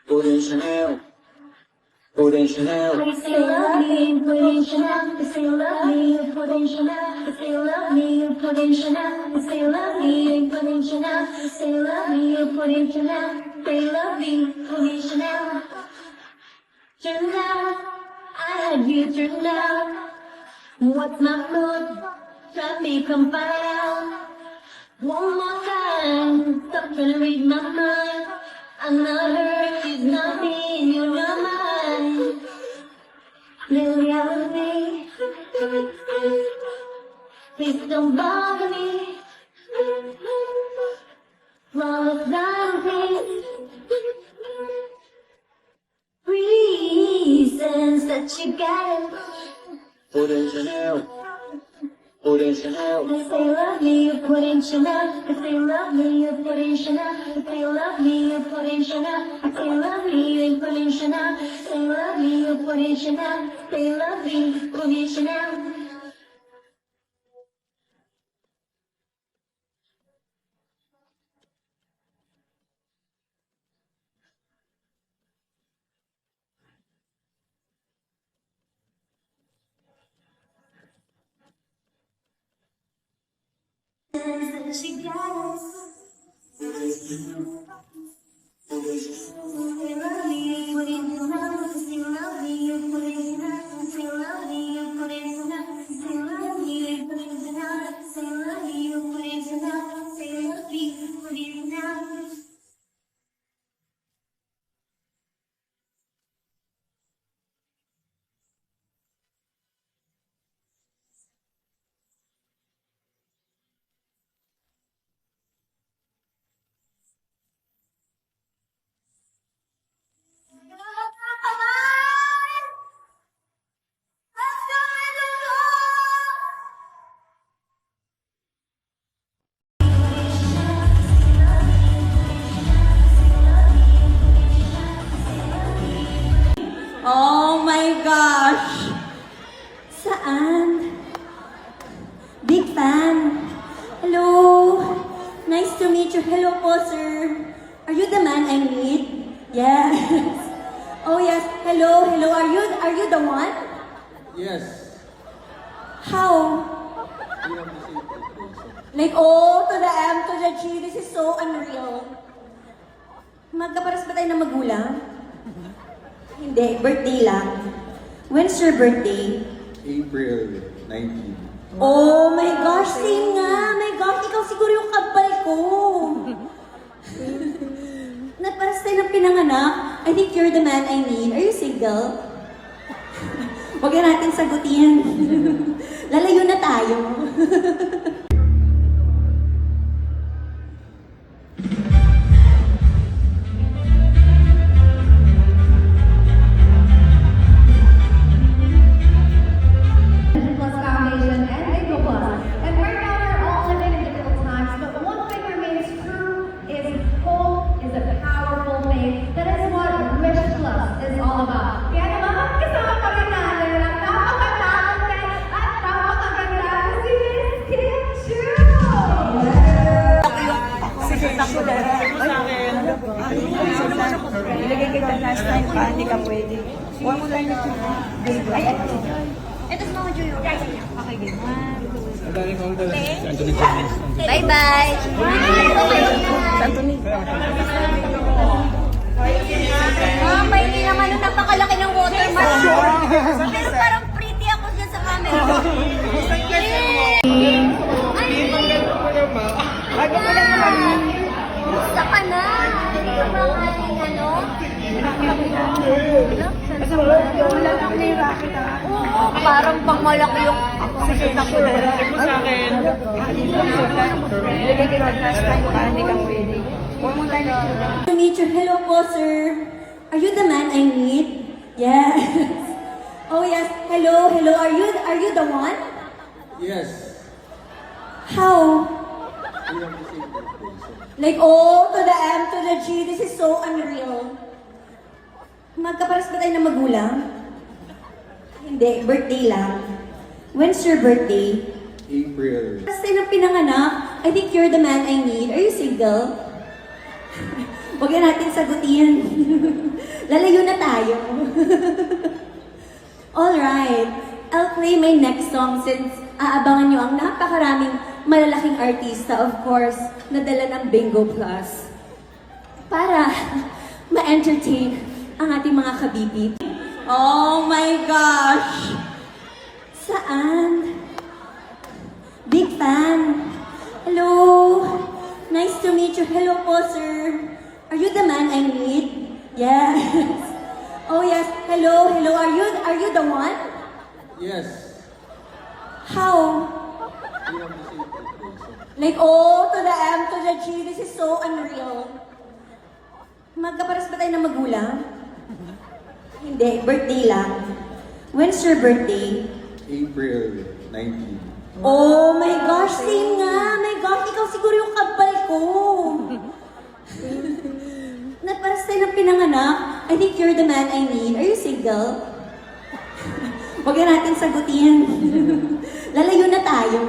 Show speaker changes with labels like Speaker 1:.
Speaker 1: Put in Chanel. Put in Chanel.
Speaker 2: They say love me, you put in Chanel. They say love me, you put in Chanel. They say love me, you put in Chanel. They say love me, you put in Chanel. They say love me, you put in Chanel. They love me, you put in Chanel. Chanel, I had you turned out. What's my mood? Try me, come find out. One more time, stop trying to read my mind. I'm not her, she's not me, you're not mine. The reality, please don't bother me. Flawless diamonds, reasons that you got it.
Speaker 1: Put in Chanel. Put in Chanel.
Speaker 2: They say love me, you put in Chanel. They say love me, you put in Chanel. They say love me, you put in Chanel. They say love me, you put in Chanel. They say love me, you put in Chanel. They love me, you put in Chanel. That she got us. Say love me, you put in Chanel. Say love me, you put in Chanel. Say love me, you put in Chanel. Say love me, you put in Chanel. Say love me, you put in Chanel. Say love me, you put in Chanel.
Speaker 3: Oh my gosh! Saan? Big fan. Hello. Nice to meet you. Hello po, sir. Are you the man I need? Yes. Oh yes. Hello, hello. Are you the one?
Speaker 1: Yes.
Speaker 3: How? Like O to the M to the G. This is so unreal. Magkaparas ba tayo ng magulang? Hindi, birthday lang. When's your birthday?
Speaker 4: April 19.
Speaker 3: Oh my gosh, same nga! My gosh, ikaw siguro yung kabal ko. Nagparas tayo ng pinanganak. I think you're the man I need. Are you single? Huwag na natin sagutin. Lalayo na tayo.
Speaker 5: Plus Foundation and Legal Plus. And right now we're all living in difficult times, but one thing remains true is hope is a powerful thing. That is what Wish Plus is all about. Kaya naman kasama pa rin natin ang napaka-talented at napakaganda na si Miss Kim Chu!
Speaker 6: Sige, tako na. Ilagay kita last time pa, hindi ka pwede. Huwag mo lang yung ay.
Speaker 3: Ito si Mama Joy.
Speaker 2: Okay, game. 1, 2,
Speaker 3: Bye-bye. Mama, hindi naman nung napakalaki ng watermark. Pero parang pretty ako dyan sa camera. Gusto ka na? Hindi ka ba ating ano? Oo, parang pang malaki yung sisita ko. To meet you. Hello po, sir. Are you the man I need? Yes. Oh yes. Hello, hello. Are you the one?
Speaker 4: Yes.
Speaker 3: How?
Speaker 4: We have the same birthday. So
Speaker 3: Like, O to the M to the G, this is so unreal. Magkaparas ba tayo ng magulang? Hindi, birthday lang. When's your birthday?
Speaker 4: April.
Speaker 3: Paras tayo ng pinanganak. I think you're the man I need. Are you single? Huwag na natin sagutin. Lalayo na tayo. Alright, I'll play my next song since aabangan nyo ang napakaraming malalaking artista, of course, na dala ng Bingo Plus. Para ma-entertain ang ating mga kabibib. Oh my gosh! Saan? Big fan. Hello. Nice to meet you. Hello po, sir. Are you the man I need? Yes. Oh yes. Hello, hello. Are you the one?
Speaker 4: Yes.
Speaker 3: How?
Speaker 4: We have the same birthday. So
Speaker 3: Like, O to the M to the G, this is so unreal. Magkaparas ba tayo ng magulang? Hindi, birthday lang. When's your birthday?
Speaker 4: April 19.
Speaker 3: Oh my gosh, same nga! My gosh, ikaw siguro yung kabal ko. Naparas tayo ng pinanganak. I think you're the man I need. Are you single? Huwag na natin sagutin. Lalayo na tayo.